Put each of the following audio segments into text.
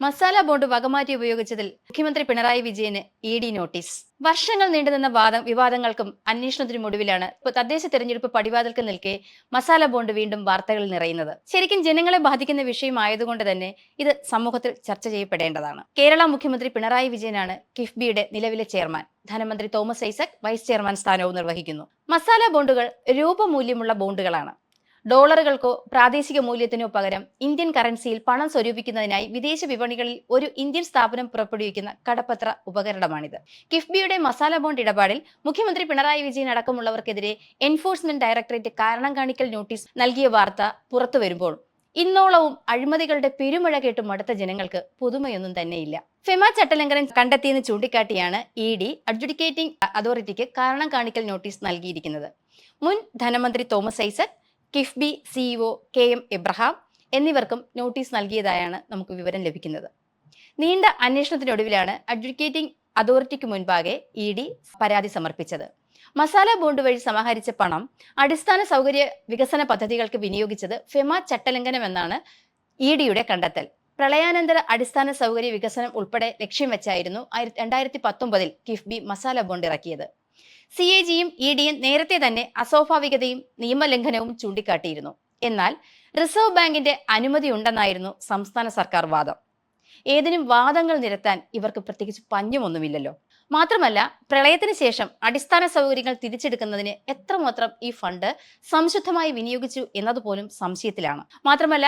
Masala bond വകമാറ്റി ഉപയോഗിച്ചതിൽ മുഖ്യമന്ത്രി പിണറായി വിജയന് ED notice. വർഷങ്ങൾ നീണ്ടുനിന്ന വിവാദങ്ങൾക്കും അന്വേഷണത്തിനും ഒടുവിലാണ് തദ്ദേശ തെരഞ്ഞെടുപ്പ് പടിവാതിൽക്ക് നിൽക്കെ മസാല ബോണ്ട് വീണ്ടും വാർത്തകളിൽ നിറയുന്നത്. ശരിക്കും ജനങ്ങളെ ബാധിക്കുന്ന വിഷയമായതുകൊണ്ട് തന്നെ ഇത് സമൂഹത്തിൽ ചർച്ച ചെയ്യപ്പെടേണ്ടതാണ്. കേരള മുഖ്യമന്ത്രി പിണറായി വിജയനാണ് കിഫ്ബിയുടെ നിലവിലെ ചെയർമാൻ. ധനമന്ത്രി തോമസ് ഐസക് വൈസ് ചെയർമാൻ സ്ഥാനവും നിർവഹിക്കുന്നു. മസാല ബോണ്ടുകൾ രൂപമൂല്യമുള്ള ബോണ്ടുകളാണ്. ഡോളറുകൾക്കോ പ്രാദേശിക മൂല്യത്തിനോ പകരം ഇന്ത്യൻ കറൻസിയിൽ പണം സ്വരൂപിക്കുന്നതിനായി വിദേശ വിപണികളിൽ ഒരു ഇന്ത്യൻ സ്ഥാപനം പുറപ്പെടുവിക്കുന്ന കടപ്പത്ര ഉപകരണമാണിത്. കിഫ്ബിയുടെ മസാല ബോണ്ട് ഇടപാടിൽ മുഖ്യമന്ത്രി പിണറായി വിജയൻ അടക്കമുള്ളവർക്കെതിരെ എൻഫോഴ്സ്മെന്റ് ഡയറക്ടറേറ്റ് കാരണം കാണിക്കൽ നോട്ടീസ് നൽകിയ വാർത്ത പുറത്തുവരുമ്പോൾ ഇന്നോളവും അഴിമതികളുടെ പെരുമഴ കേട്ട് മടുത്ത ജനങ്ങൾക്ക് പുതുമയൊന്നും തന്നെയില്ല. ഫെമ ചട്ടലംഘനം കണ്ടെത്തിയെന്ന് ചൂണ്ടിക്കാട്ടിയാണ് ഇ.ഡി അഡ്ജുഡിക്കേറ്റിംഗ് അതോറിറ്റിക്ക് കാരണം കാണിക്കൽ നോട്ടീസ് നൽകിയിരിക്കുന്നത്. മുൻ ധനമന്ത്രി Thomas Isaac, KIIFB CEO K M. Abraham എന്നിവർക്കും നോട്ടീസ് നൽകിയതായാണ് നമുക്ക് വിവരം ലഭിക്കുന്നത്. നീണ്ട അന്വേഷണത്തിനൊടുവിലാണ് അഡ്ജുഡിക്കേറ്റിംഗ് അതോറിറ്റിക്ക് മുൻപാകെ ഇ.ഡി പരാതി സമർപ്പിച്ചത്. മസാല ബോണ്ട് വഴി സമാഹരിച്ച പണം അടിസ്ഥാന സൗകര്യ വികസന പദ്ധതികൾക്ക് വിനിയോഗിച്ചത് ഫെമ ചട്ടലംഘനമെന്നാണ് ഇ.ഡിയുടെ കണ്ടെത്തൽ. പ്രളയാനന്തര അടിസ്ഥാന സൗകര്യ വികസനം ഉൾപ്പെടെ ലക്ഷ്യം വെച്ചായിരുന്നു 2019 കിഫ്ബി മസാല ബോണ്ട് ഇറക്കിയത്. CAGയും ഇ.ഡിയും നേരത്തെ തന്നെ അസ്വാഭാവികതയും നിയമലംഘനവും ചൂണ്ടിക്കാട്ടിയിരുന്നു. എന്നാൽ റിസർവ് ബാങ്കിന്റെ അനുമതി ഉണ്ടെന്നായിരുന്നു സംസ്ഥാന സർക്കാർ വാദം. ഏതിനും വാദങ്ങൾ നിരത്താൻ ഇവർക്ക് പ്രത്യേകിച്ച് പഞ്ഞമൊന്നുമില്ലല്ലോ. മാത്രമല്ല, പ്രളയത്തിന് ശേഷം അടിസ്ഥാന സൗകര്യങ്ങൾ തിരിച്ചെടുക്കുന്നതിന് എത്രമാത്രം ഈ ഫണ്ട് സംശുദ്ധമായി വിനിയോഗിച്ചു എന്നതുപോലും സംശയത്തിലാണ്. മാത്രമല്ല,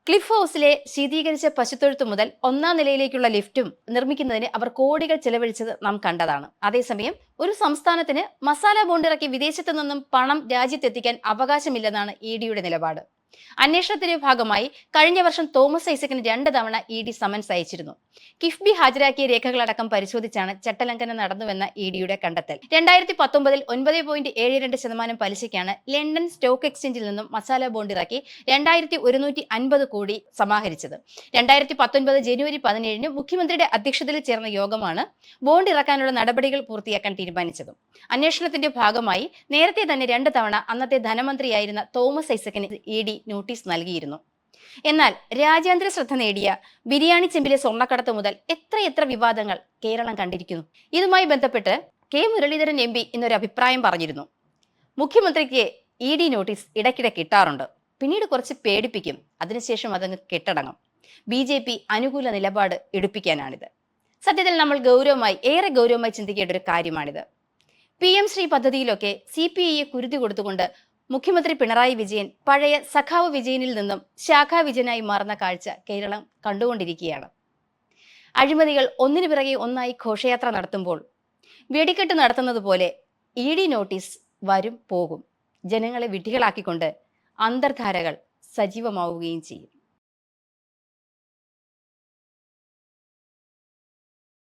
ക്ലിഫ് ഹൗസിലെ ശീതീകരിച്ച പശുത്തൊഴുത്ത് മുതൽ 1ാം നിലയിലേക്കുള്ള ലിഫ്റ്റും നിർമ്മിക്കുന്നതിന് അവർ കോടികൾ ചെലവഴിച്ചത് നാം കണ്ടതാണ്. അതേസമയം ഒരു സംസ്ഥാനത്തിന് മസാല ബോണ്ട് ഇറക്കി വിദേശത്തു നിന്നും പണം രാജ്യത്തെത്തിക്കാൻ അവകാശമില്ലെന്നാണ് ഇ.ഡിയുടെ നിലപാട്. അന്വേഷണത്തിന്റെ ഭാഗമായി കഴിഞ്ഞ വർഷം തോമസ് ഐസക്കിന് 2 തവണ ഇ.ഡി സമൻസ് അയച്ചിരുന്നു. കിഫ്ബി ഹാജരാക്കിയ രേഖകളടക്കം പരിശോധിച്ചാണ് ചട്ടലംഘനം നടന്നുവെന്ന ഇ.ഡിയുടെ കണ്ടെത്തൽ. 2019 9.72% പലിശയ്ക്കാണ് ലണ്ടൻ സ്റ്റോക്ക് എക്സ്ചേഞ്ചിൽ നിന്നും മസാല ബോണ്ട് ഇറക്കി 2150 കോടി സമാഹരിച്ചത്. 2019 ജനുവരി 17 മുഖ്യമന്ത്രിയുടെ അധ്യക്ഷതയിൽ ചേർന്ന യോഗമാണ് ബോണ്ട് ഇറക്കാനുള്ള നടപടികൾ പൂർത്തിയാക്കാൻ തീരുമാനിച്ചത്. അന്വേഷണത്തിന്റെ ഭാഗമായി നേരത്തെ തന്നെ 2 തവണ അന്നത്തെ ധനമന്ത്രിയായിരുന്ന തോമസ് ഐസക്കിന് ഇ.ഡി നോട്ടീസ് നൽകിയിരുന്നു. എന്നാൽ രാജ്യാന്തര ശ്രദ്ധ നേടിയ ബിരിയാണി ചെമ്പിലെ സ്വർണ്ണക്കടത്ത് മുതൽ എത്രയെത്ര വിവാദങ്ങൾ കേരളം കണ്ടിരിക്കുന്നു. ഇതുമായി ബന്ധപ്പെട്ട് കെ മുരളീധരൻ MP എന്നൊരു അഭിപ്രായം പറഞ്ഞിരുന്നു. മുഖ്യമന്ത്രിക്ക് ഇ.ഡി നോട്ടീസ് ഇടയ്ക്കിടെ കിട്ടാറുണ്ട്. പിന്നീട് കുറച്ച് പേടിപ്പിക്കും, അതിനുശേഷം അതങ്ങ് കെട്ടടങ്ങും. BJP അനുകൂല നിലപാട് എടുപ്പിക്കാനാണിത്. സത്യത്തിൽ നമ്മൾ ഏറെ ഗൗരവമായി ചിന്തിക്കേണ്ട ഒരു കാര്യമാണിത്. PM ശ്രീ പദ്ധതിയിലൊക്കെ CPIയെ കുരുതി കൊടുത്തുകൊണ്ട് മുഖ്യമന്ത്രി പിണറായി വിജയൻ പഴയ സഖാവ് വിജയനിൽ നിന്നും ശാഖാ വിജയനായി മാറുന്ന കാഴ്ച കേരളം കണ്ടുകൊണ്ടിരിക്കുകയാണ്. അഴിമതികൾ ഒന്നിനു പിറകെ ഒന്നായി ഘോഷയാത്ര നടത്തുമ്പോൾ വെടിക്കെട്ട് നടത്തുന്നത് പോലെ ഇ.ഡി നോട്ടീസ് വരും പോകും. ജനങ്ങളെ വിഡ്ഢികളാക്കിക്കൊണ്ട് അന്തർധാരകൾ സജീവമാവുകയും ചെയ്യും.